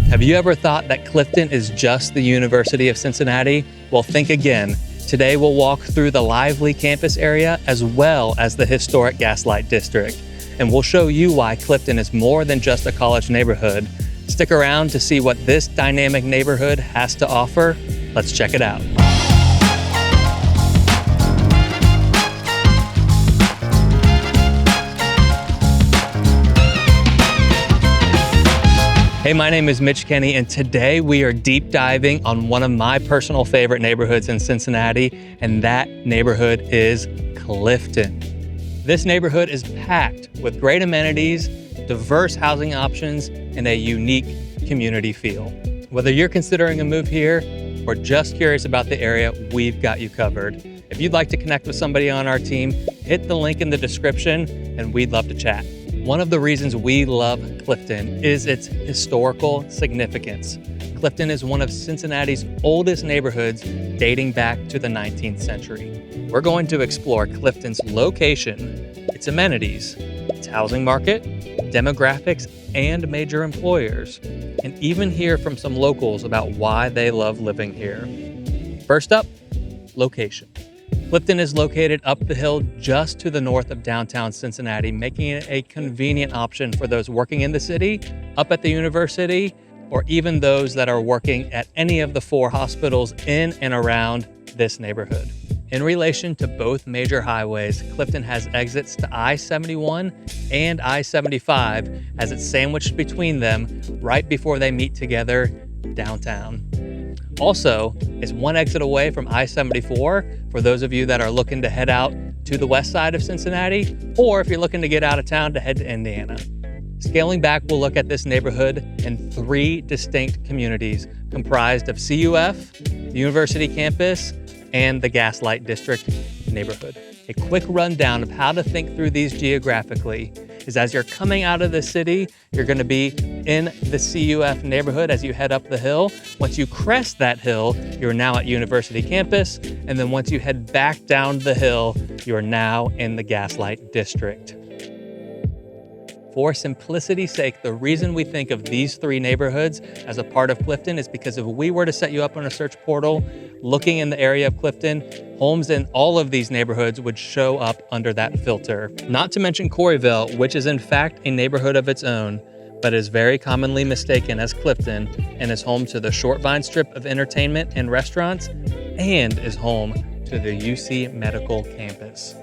Have you ever thought that Clifton is just the University of Cincinnati? Well, think again. Today we'll walk through the lively campus area as well as the historic Gaslight District. And we'll show you why Clifton is more than just a college neighborhood. Stick around to see what this dynamic neighborhood has to offer. Let's check it out. Hey, my name is Mitch Kenny, and today we are deep diving on one of my personal favorite neighborhoods in Cincinnati, and that neighborhood is Clifton. This neighborhood is packed with great amenities, diverse housing options, and a unique community feel. Whether you're considering a move here or just curious about the area, we've got you covered. If you'd like to connect with somebody on our team, hit the link in the description, and we'd love to chat. One of the reasons we love Clifton is its historical significance. Clifton is one of Cincinnati's oldest neighborhoods dating back to the 19th century. We're going to explore Clifton's location, its amenities, its housing market, demographics, and major employers, and even hear from some locals about why they love living here. First up, location. Clifton is located up the hill just to the north of downtown Cincinnati, making it a convenient option for those working in the city, up at the university, or even those that are working at any of the 4 hospitals in and around this neighborhood. In relation to both major highways, Clifton has exits to I-71 and I-75 as it's sandwiched between them right before they meet together downtown. Also, it's one exit away from I-74 for those of you that are looking to head out to the west side of Cincinnati, or if you're looking to get out of town to head to Indiana. Scaling back, we'll look at this neighborhood in 3 distinct communities comprised of CUF, the University campus, and the Gaslight District neighborhood. A quick rundown of how to think through these geographically is as you're coming out of the city, you're going to be in the CUF neighborhood as you head up the hill. Once you crest that hill, you're now at University campus. And then once you head back down the hill, you're now in the Gaslight District. For simplicity's sake, the reason we think of these 3 neighborhoods as a part of Clifton is because if we were to set you up on a search portal, looking in the area of Clifton, homes in all of these neighborhoods would show up under that filter. Not to mention Coreyville, which is in fact a neighborhood of its own, but is very commonly mistaken as Clifton and is home to the Short Vine strip of entertainment and restaurants and is home to the UC Medical campus.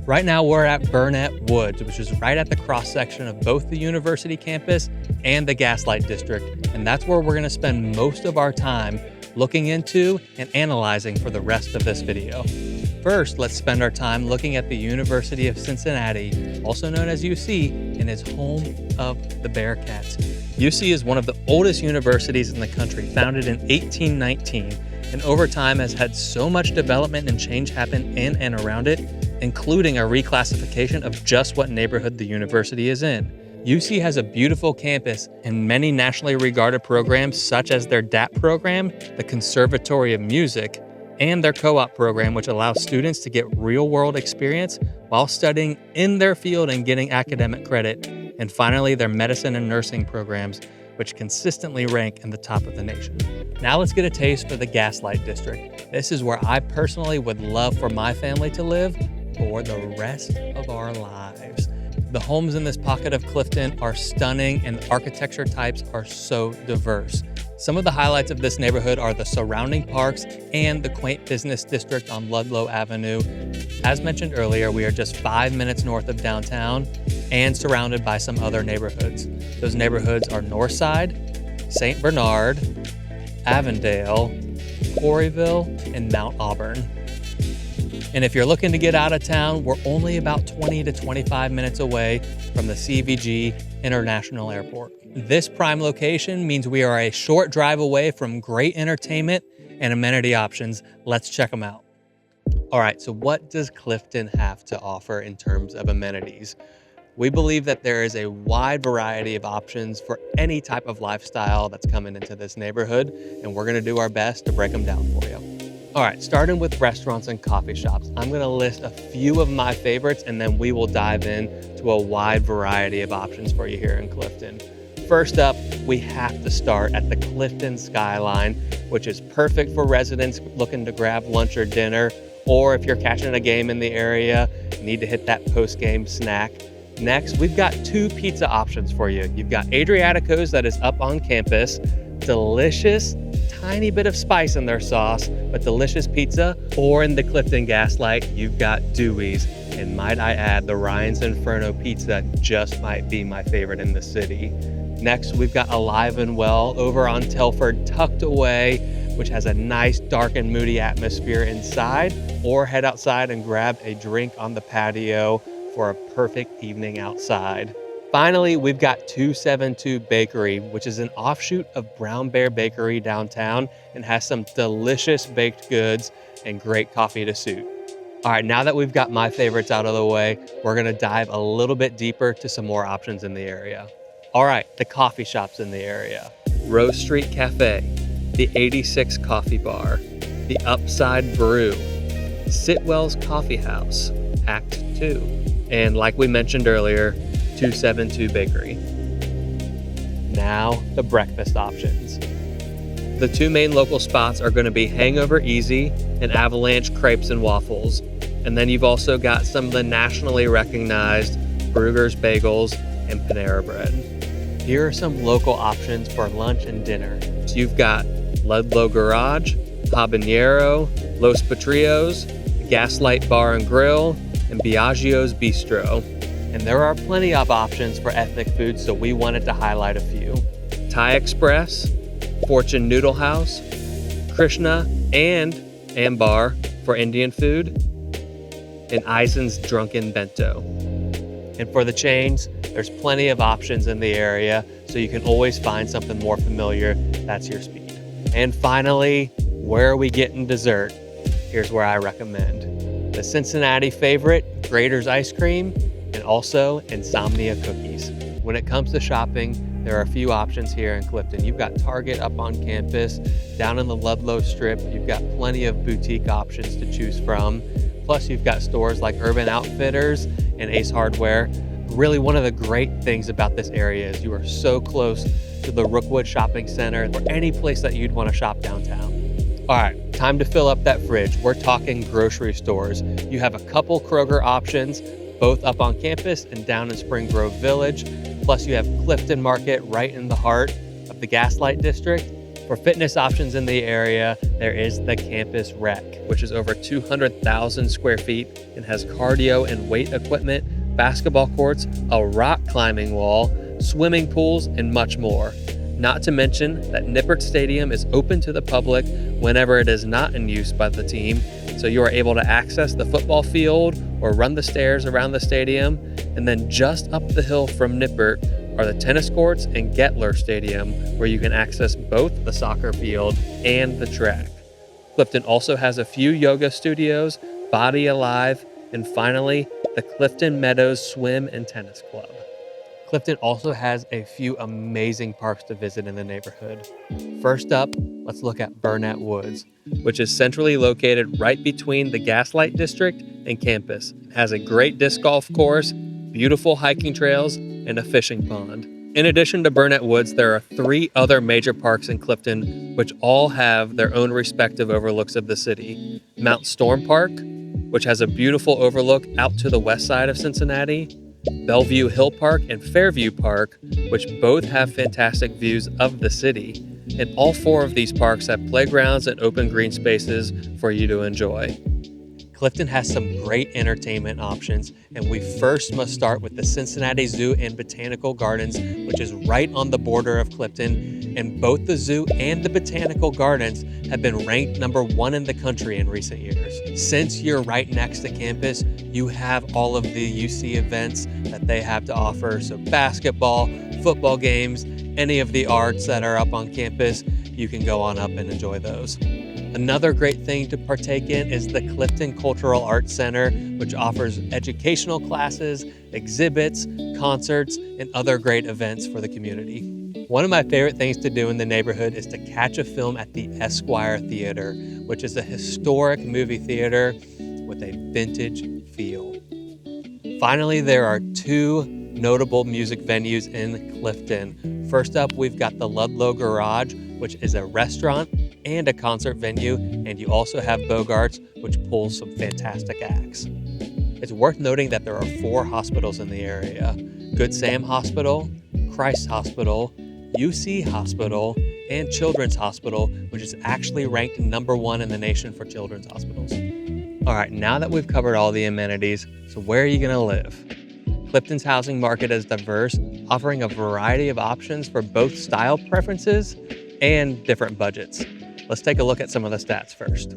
Right now we're at Burnett Woods, which is right at the cross section of both the University campus and the Gaslight District. And that's where we're gonna spend most of our time looking into and analyzing for the rest of this video. First, let's spend our time looking at the University of Cincinnati, also known as UC, and is home of the Bearcats. UC is one of the oldest universities in the country, founded in 1819, and over time has had so much development and change happen in and around it, including a reclassification of just what neighborhood the university is in. UC has a beautiful campus and many nationally regarded programs such as their DAP program, the Conservatory of Music, and their co-op program, which allows students to get real-world experience while studying in their field and getting academic credit. And finally, their medicine and nursing programs, which consistently rank in the top of the nation. Now let's get a taste for the Gaslight District. This is where I personally would love for my family to live for the rest of our lives. The homes in this pocket of Clifton are stunning and the architecture types are so diverse. Some of the highlights of this neighborhood are the surrounding parks and the quaint business district on Ludlow Avenue. As mentioned earlier, we are just 5 minutes north of downtown and surrounded by some other neighborhoods. Those neighborhoods are Northside, St. Bernard, Avondale, Coreyville, and Mount Auburn. And if you're looking to get out of town, we're only about 20 to 25 minutes away from the CVG International Airport. This prime location means we are a short drive away from great entertainment and amenity options. Let's check them out. All right, so what does Clifton have to offer in terms of amenities? We believe that there is a wide variety of options for any type of lifestyle that's coming into this neighborhood, and we're gonna do our best to break them down for you. All right, starting with restaurants and coffee shops, I'm gonna list a few of my favorites and then we will dive in to a wide variety of options for you here in Clifton. First up, we have to start at the Clifton Skyline, which is perfect for residents looking to grab lunch or dinner, or if you're catching a game in the area, you need to hit that post-game snack. Next, we've got 2 pizza options for you. You've got Adriatico's that is up on campus, delicious, tiny bit of spice in their sauce, but delicious pizza. Or in the Clifton Gaslight, you've got Dewey's. And might I add, the Ryan's Inferno pizza just might be my favorite in the city. Next, we've got Alive and Well over on Telford, tucked away, which has a nice dark and moody atmosphere inside, or head outside and grab a drink on the patio for a perfect evening outside. Finally, we've got 272 Bakery, which is an offshoot of Brown Bear Bakery downtown and has some delicious baked goods and great coffee to suit. All right, now that we've got my favorites out of the way, we're gonna dive a little bit deeper to some more options in the area. All right, the coffee shops in the area. Rose Street Cafe, the 86 Coffee Bar, the Upside Brew, Sitwell's Coffee House, Act 2, and like we mentioned earlier, 272 Bakery. Now, the breakfast options. The 2 main local spots are gonna be HangOver Easy and Avalanche Crepes and Waffles. And then you've also got some of the nationally recognized Bruegger's Bagels and Panera Bread. Here are some local options for lunch and dinner. So you've got Ludlow Garage, Habanero, Los Patrios, Gaslight Bar and Grill, and Biagio's Bistro. And there are plenty of options for ethnic food, so we wanted to highlight a few. Thai Express, Fortune Noodle House, Krishna and Ambar for Indian food, and Eisen's Drunken Bento. And for the chains, there's plenty of options in the area, so you can always find something more familiar that's your speed. And finally, where are we getting dessert? Here's where I recommend. The Cincinnati favorite, Grater's Ice Cream, and also Insomnia Cookies. When it comes to shopping, there are a few options here in Clifton. You've got Target up on campus. Down in the Ludlow Strip, you've got plenty of boutique options to choose from. Plus, you've got stores like Urban Outfitters and Ace Hardware. Really, one of the great things about this area is you are so close to the Rookwood Shopping Center or any place that you'd want to shop downtown. All right, time to fill up that fridge. We're talking grocery stores. You have a couple Kroger options, both up on campus and down in Spring Grove Village. Plus, you have Clifton Market right in the heart of the Gaslight District. For fitness options in the area, there is the Campus Rec, which is over 200,000 square feet and has cardio and weight equipment, basketball courts, a rock climbing wall, swimming pools, and much more. Not to mention that Nippert Stadium is open to the public whenever it is not in use by the team, so you are able to access the football field or run the stairs around the stadium. And then just up the hill from Nippert are the tennis courts and Gettler Stadium, where you can access both the soccer field and the track. Clifton also has a few yoga studios, Body Alive, and finally, the Clifton Meadows Swim and Tennis Club. Clifton also has a few amazing parks to visit in the neighborhood. First up, let's look at Burnett Woods, which is centrally located right between the Gaslight District and campus. It has a great disc golf course, beautiful hiking trails, and a fishing pond. In addition to Burnett Woods, there are 3 other major parks in Clifton, which all have their own respective overlooks of the city. Mount Storm Park, which has a beautiful overlook out to the west side of Cincinnati, Bellevue Hill Park and Fairview Park, which both have fantastic views of the city. And all 4 of these parks have playgrounds and open green spaces for you to enjoy. Clifton has some great entertainment options, and we first must start with the Cincinnati Zoo and Botanical Gardens, which is right on the border of Clifton. And both the zoo and the Botanical Gardens have been ranked #1 in the country in recent years. Since you're right next to campus, you have all of the UC events that they have to offer. So basketball, football games, any of the arts that are up on campus, you can go on up and enjoy those. Another great thing to partake in is the Clifton Cultural Arts Center, which offers educational classes, exhibits, concerts, and other great events for the community. One of my favorite things to do in the neighborhood is to catch a film at the Esquire Theater, which is a historic movie theater with a vintage feel. Finally, there are 2 notable music venues in Clifton. First up, we've got the Ludlow Garage, which is a restaurant and a concert venue, and you also have Bogart's, which pulls some fantastic acts. It's worth noting that there are 4 hospitals in the area: Good Sam Hospital, Christ Hospital, UC Hospital, and Children's Hospital, which is actually ranked #1 in the nation for children's hospitals. All right, now that we've covered all the amenities, so where are you going to live? Clifton's housing market is diverse, offering a variety of options for both style preferences and different budgets. Let's take a look at some of the stats first.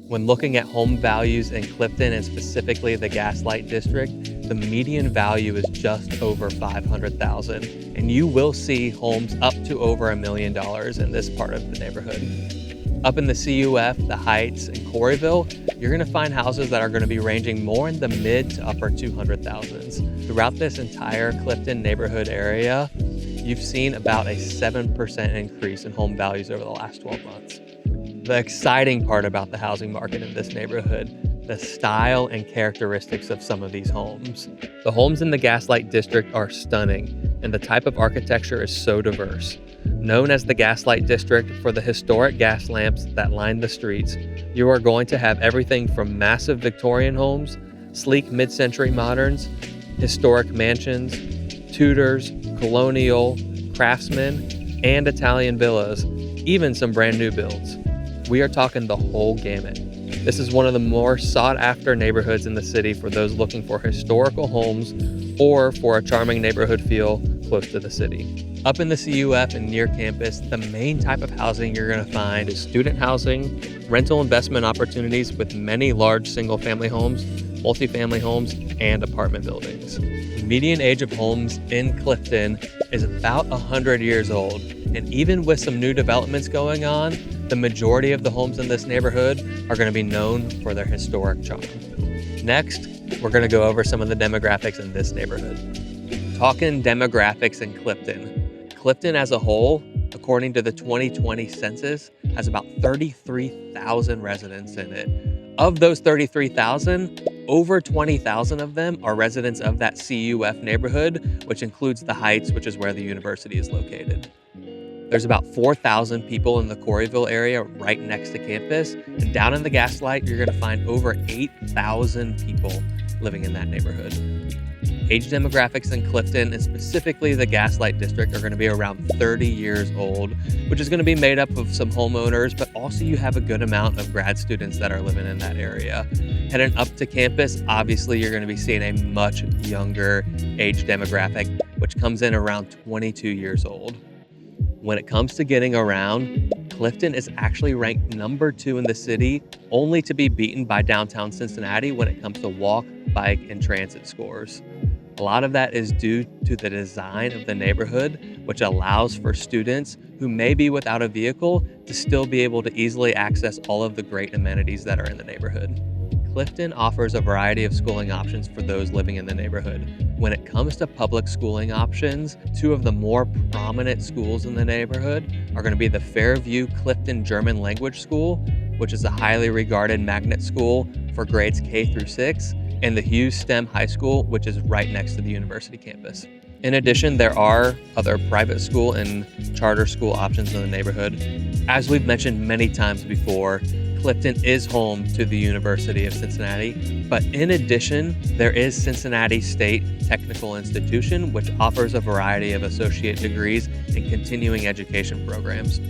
When looking at home values in Clifton and specifically the Gaslight District, the median value is just over $500,000, and you will see homes up to over $1 million in this part of the neighborhood. Up in the CUF, the Heights, and Coreyville, you're going to find houses that are going to be ranging more in the mid to upper 200,000s. Throughout this entire Clifton neighborhood area, you've seen about a 7% increase in home values over the last 12 months. The exciting part about the housing market in this neighborhood, the style and characteristics of some of these homes. The homes in the Gaslight District are stunning, and the type of architecture is so diverse. Known as the Gaslight District for the historic gas lamps that line the streets, you are going to have everything from massive Victorian homes, sleek mid-century moderns, historic mansions, Tudors, colonial, craftsman, and Italian villas, even some brand new builds. We are talking the whole gamut. This is one of the more sought-after neighborhoods in the city for those looking for historical homes or for a charming neighborhood feel close to the city. Up in the CUF and near campus, the main type of housing you're going to find is student housing, rental investment opportunities with many large single-family homes, multifamily homes, and apartment buildings. The median age of homes in Clifton is about 100 years old, and even with some new developments going on, the majority of the homes in this neighborhood are going to be known for their historic charm. Next, we're going to go over some of the demographics in this neighborhood. Talking demographics in Clifton. Clifton as a whole, according to the 2020 census, has about 33,000 residents in it. Of those 33,000, over 20,000 of them are residents of that CUF neighborhood, which includes the Heights, which is where the university is located. There's about 4,000 people in the Coreyville area right next to campus. And down in the Gaslight, you're going to find over 8,000 people living in that neighborhood. Age demographics in Clifton, and specifically the Gaslight District, are going to be around 30 years old, which is going to be made up of some homeowners, but also you have a good amount of grad students that are living in that area. Heading up to campus, obviously you're going to be seeing a much younger age demographic, which comes in around 22 years old. When it comes to getting around, Clifton is actually ranked #2 in the city, only to be beaten by downtown Cincinnati when it comes to walk, bike, and transit scores. A lot of that is due to the design of the neighborhood, which allows for students who may be without a vehicle to still be able to easily access all of the great amenities that are in the neighborhood. Clifton offers a variety of schooling options for those living in the neighborhood. When it comes to public schooling options, 2 of the more prominent schools in the neighborhood are going to be the Fairview Clifton German Language School, which is a highly regarded magnet school for grades K through 6, and the Hughes STEM High School, which is right next to the university campus. In addition, there are other private school and charter school options in the neighborhood. As we've mentioned many times before, Clifton is home to the University of Cincinnati, but in addition, there is Cincinnati State Technical Institution, which offers a variety of associate degrees and continuing education programs.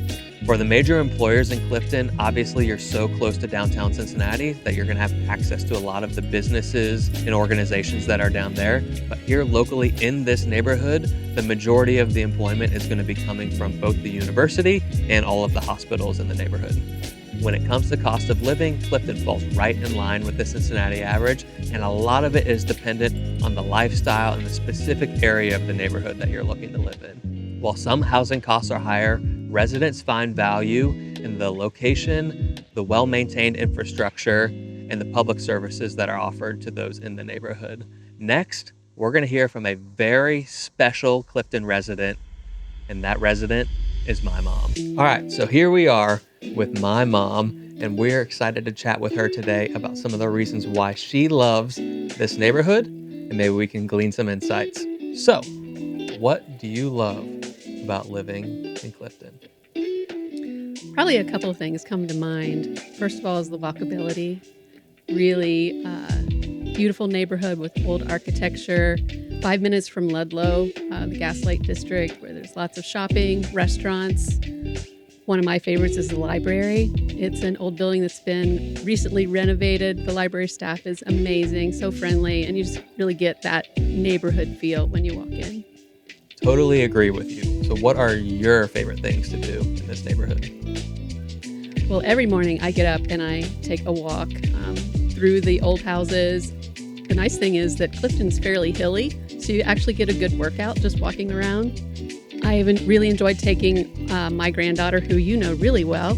For the major employers in Clifton, obviously you're so close to downtown Cincinnati that you're going to have access to a lot of the businesses and organizations that are down there. But here locally in this neighborhood, the majority of the employment is going to be coming from both the university and all of the hospitals in the neighborhood. When it comes to cost of living, Clifton falls right in line with the Cincinnati average, and a lot of it is dependent on the lifestyle and the specific area of the neighborhood that you're looking to live in. While some housing costs are higher, residents find value in the location, the well-maintained infrastructure, and the public services that are offered to those in the neighborhood. Next, we're going to hear from a very special Clifton resident, and that resident is my mom. All right, so here we are with my mom, and we're excited to chat with her today about some of the reasons why she loves this neighborhood, and maybe we can glean some insights. So, what do you love about living in Clifton? Probably a couple of things come to mind. First of all is the walkability. Really beautiful neighborhood with old architecture. 5 minutes from Ludlow, the Gaslight District, where there's lots of shopping, restaurants. One of my favorites is the library. It's an old building that's been recently renovated. The library staff is amazing, so friendly, and you just really get that neighborhood feel when you walk in. Totally agree with you. So what are your favorite things to do in this neighborhood? Well, every morning I get up and I take a walk through the old houses. The nice thing is that Clifton's fairly hilly, so you actually get a good workout just walking around. I even really enjoyed taking my granddaughter, who you know really well,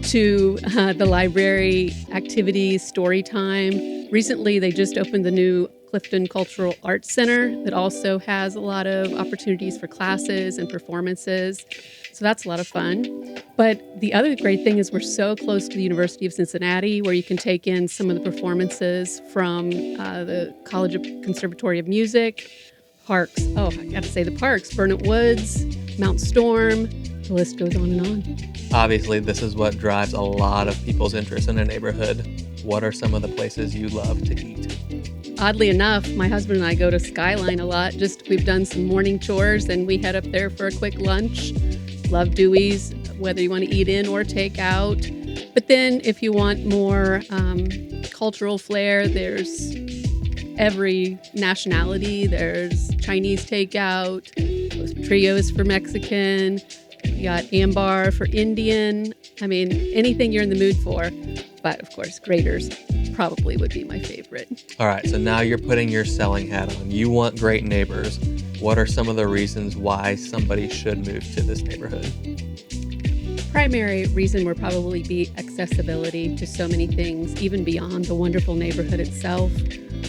to the library activities, story time. Recently, they just opened the new Clifton Cultural Arts Center that also has a lot of opportunities for classes and performances. So that's a lot of fun. But the other great thing is we're so close to the University of Cincinnati, where you can take in some of the performances from the College of Conservatory of Music, parks. Oh, I got to say the parks, Burnett Woods, Mount Storm, the list goes on and on. Obviously, this is what drives a lot of people's interest in a neighborhood. What are some of the places you love to eat? Oddly enough, my husband and I go to Skyline a lot. We've done some morning chores and we head up there for a quick lunch. Love Dewey's, whether you want to eat in or take out. But then if you want more cultural flair, there's every nationality. There's Chinese takeout, Los Trios for Mexican, you got Ambar for Indian. I mean, anything you're in the mood for. But of course, Graders probably would be my favorite. All right, so now you're putting your selling hat on. You want great neighbors. What are some of the reasons why somebody should move to this neighborhood? Primary reason would probably be accessibility to so many things, even beyond the wonderful neighborhood itself.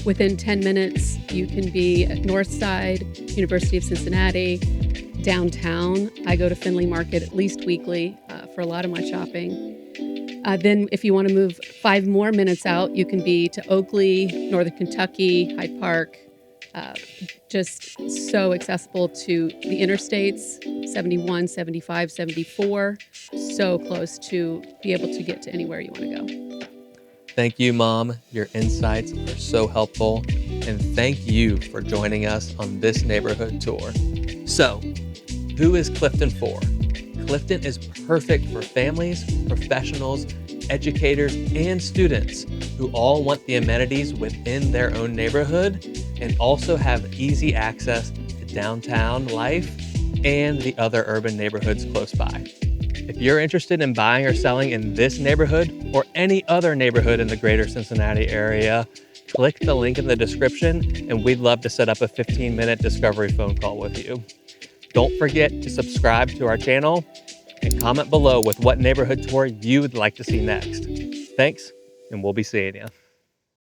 Within 10 minutes, you can be at Northside, University of Cincinnati, downtown. I go to Findlay Market at least weekly for a lot of my shopping. Then if you want to move 5 more minutes out, you can be to Oakley, Northern Kentucky, Hyde Park. Just so accessible to the interstates, 71, 75, 74. So close to be able to get to anywhere you want to go. Thank you, Mom. Your insights are so helpful. And thank you for joining us on this neighborhood tour. So, who is Clifton for? Clifton is perfect for families, professionals, educators, and students who all want the amenities within their own neighborhood and also have easy access to downtown life and the other urban neighborhoods close by. If you're interested in buying or selling in this neighborhood or any other neighborhood in the greater Cincinnati area, click the link in the description and we'd love to set up a 15-minute discovery phone call with you. Don't forget to subscribe to our channel and comment below with what neighborhood tour you would like to see next. Thanks, and we'll be seeing you.